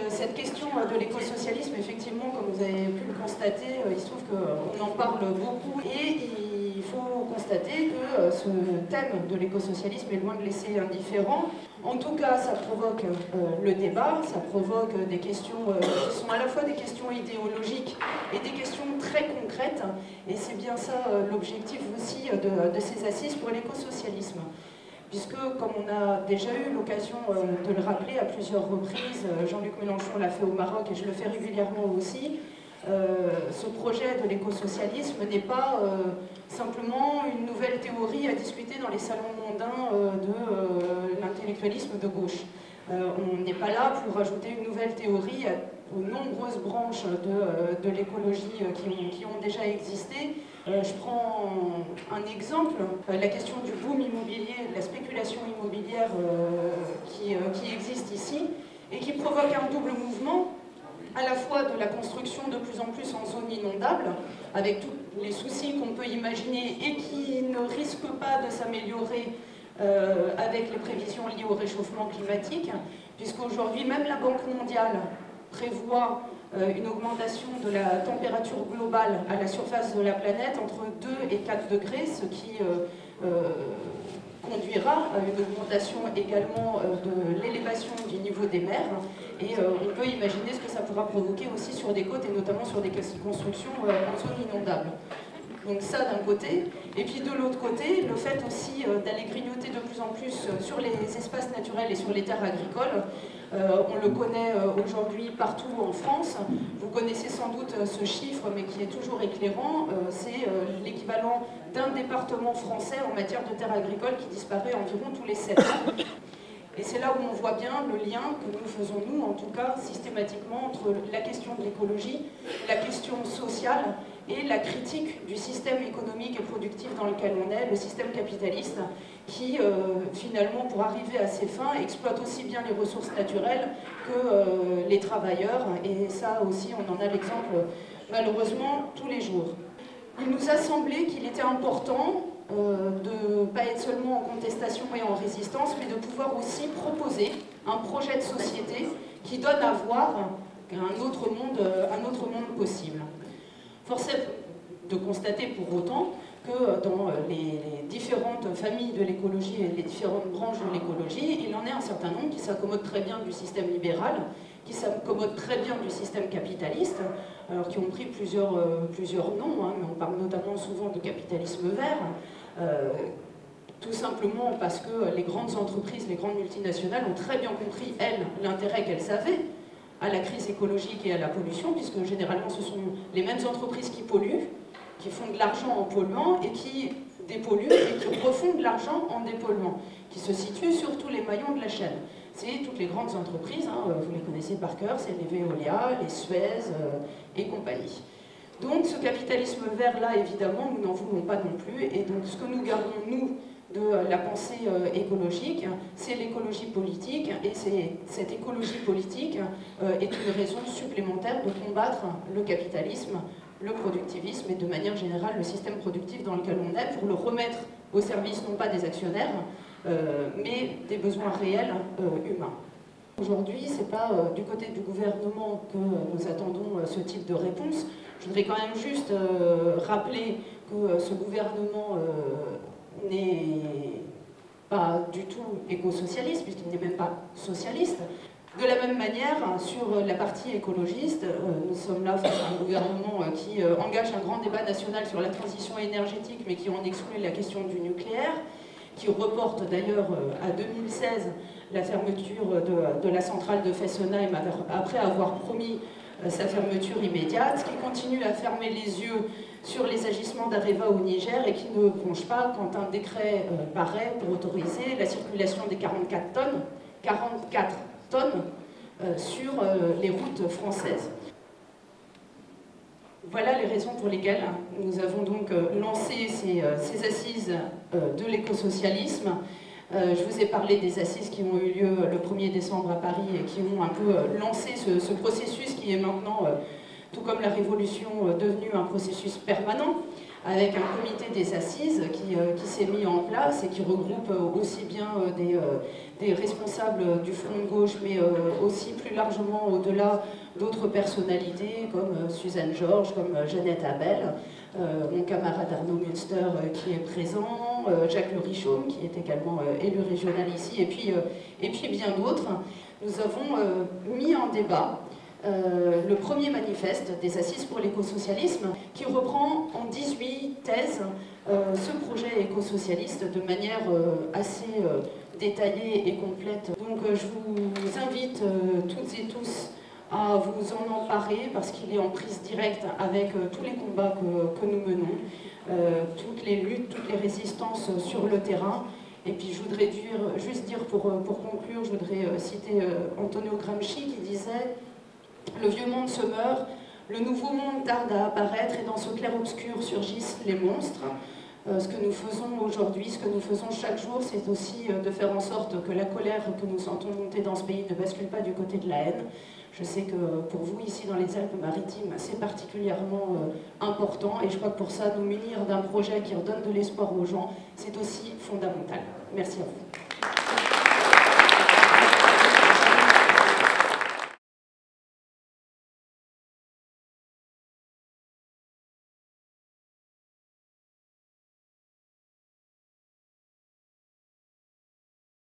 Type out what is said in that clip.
Cette question de l'écosocialisme, effectivement, comme vous avez pu le constater, il se trouve qu'on en parle beaucoup et il faut constater que ce thème de l'écosocialisme est loin de laisser indifférent. En tout cas, ça provoque le débat, ça provoque des questions qui sont à la fois des questions idéologiques et des questions très concrètes. Et c'est bien ça l'objectif aussi de ces assises pour l'écosocialisme. Puisque, comme on a déjà eu l'occasion de le rappeler à plusieurs reprises, Jean-Luc Mélenchon l'a fait au Maroc et je le fais régulièrement aussi, ce projet de l'écosocialisme n'est pas simplement une nouvelle théorie à discuter dans les salons mondains de l'intellectualisme de gauche. On n'est pas là pour rajouter une nouvelle théorie aux nombreuses branches de l'écologie qui ont déjà existé. Je prends un exemple, la question du boom immobilier, de la spéculation immobilière qui existe ici et qui provoque un double mouvement, à la fois de la construction de plus en plus en zone inondable, avec tous les soucis qu'on peut imaginer et qui ne risquent pas de s'améliorer avec les prévisions liées au réchauffement climatique, puisqu'aujourd'hui même la Banque mondiale prévoit une augmentation de la température globale à la surface de la planète entre 2 et 4 degrés, ce qui conduira à une augmentation également de l'élévation du niveau des mers. Et on peut imaginer ce que ça pourra provoquer aussi sur des côtes et notamment sur des constructions en zone inondable. Donc ça d'un côté, et puis de l'autre côté, le fait aussi d'aller grignoter de plus en plus sur les espaces naturels et sur les terres agricoles. On le connaît aujourd'hui partout en France. Vous connaissez sans doute ce chiffre, mais qui est toujours éclairant. C'est l'équivalent d'un département français en matière de terres agricoles qui disparaît environ tous les 7 ans. Et c'est là où on voit bien le lien que nous faisons, nous, en tout cas, systématiquement, entre la question de l'écologie, la question sociale et la critique du système économique et productif dans lequel on est, le système capitaliste, qui, finalement, pour arriver à ses fins, exploite aussi bien les ressources naturelles que les travailleurs. Et ça aussi, on en a l'exemple, malheureusement, tous les jours. Il nous a semblé qu'il était important de ne pas être seulement en contestation et en résistance, mais de pouvoir aussi proposer un projet de société qui donne à voir un autre monde possible. Force est de constater pour autant que dans les différentes familles de l'écologie et les différentes branches de l'écologie, il en est un certain nombre qui s'accommodent très bien du système libéral, qui s'accommodent très bien du système capitaliste, alors qui ont pris plusieurs noms, hein, mais on parle notamment souvent de capitalisme vert, tout simplement parce que les grandes entreprises, les grandes multinationales ont très bien compris, elles, l'intérêt qu'elles avaient à la crise écologique et à la pollution, puisque généralement ce sont les mêmes entreprises qui polluent, qui font de l'argent en polluant et qui dépolluent et qui refont de l'argent en dépolluant, qui se situent sur tous les maillons de la chaîne. C'est toutes les grandes entreprises, hein, vous les connaissez par cœur, c'est les Veolia, les Suez et compagnie. Donc ce capitalisme vert-là, évidemment, nous n'en voulons pas non plus, et donc ce que nous gardons, nous, de la pensée écologique, c'est l'écologie politique, et cette écologie politique est une raison supplémentaire de combattre le capitalisme, le productivisme et de manière générale le système productif dans lequel on est, pour le remettre au service non pas des actionnaires, mais des besoins réels humains. Aujourd'hui, ce n'est pas du côté du gouvernement que nous attendons ce type de réponse. Je voudrais quand même juste rappeler que ce gouvernement n'est pas du tout éco-socialiste, puisqu'il n'est même pas socialiste. De la même manière, sur la partie écologiste, nous sommes là face à un gouvernement qui engage un grand débat national sur la transition énergétique, mais qui en exclut la question du nucléaire, qui reporte d'ailleurs à 2016 la fermeture de la centrale de Fessenheim après avoir promis sa fermeture immédiate, qui continue à fermer les yeux sur les agissements d'Areva au Niger et qui ne bronche pas quand un décret paraît pour autoriser la circulation des 44 tonnes sur les routes françaises. Voilà les raisons pour lesquelles nous avons donc lancé ces assises de l'écosocialisme. Je vous ai parlé des assises qui ont eu lieu le 1er décembre à Paris et qui ont un peu lancé ce processus qui est maintenant, tout comme la Révolution, devenu un processus permanent. avec un comité des assises qui s'est mis en place et qui regroupe aussi bien des responsables du Front de gauche, mais aussi plus largement au-delà d'autres personnalités comme Suzanne Georges, comme Jeannette Abel, mon camarade Arnaud Münster qui est présent, Jacques Le Richaume qui est également élu régional ici, et puis bien d'autres. Nous avons mis en débat le premier manifeste des Assises pour l'écosocialisme qui reprend en 18 thèses ce projet écosocialiste de manière assez détaillée et complète. Donc je vous invite toutes et tous à vous en emparer parce qu'il est en prise directe avec tous les combats que nous menons, toutes les luttes, toutes les résistances sur le terrain. Et puis je voudrais juste dire pour conclure, je voudrais citer Antonio Gramsci qui disait « Le vieux monde se meurt, le nouveau monde tarde à apparaître et dans ce clair-obscur surgissent les monstres ». Ce que nous faisons aujourd'hui, ce que nous faisons chaque jour, c'est aussi de faire en sorte que la colère que nous sentons monter dans ce pays ne bascule pas du côté de la haine. Je sais que pour vous, ici dans les Alpes-Maritimes, c'est particulièrement important et je crois que pour ça, nous munir d'un projet qui redonne de l'espoir aux gens, c'est aussi fondamental. Merci à vous.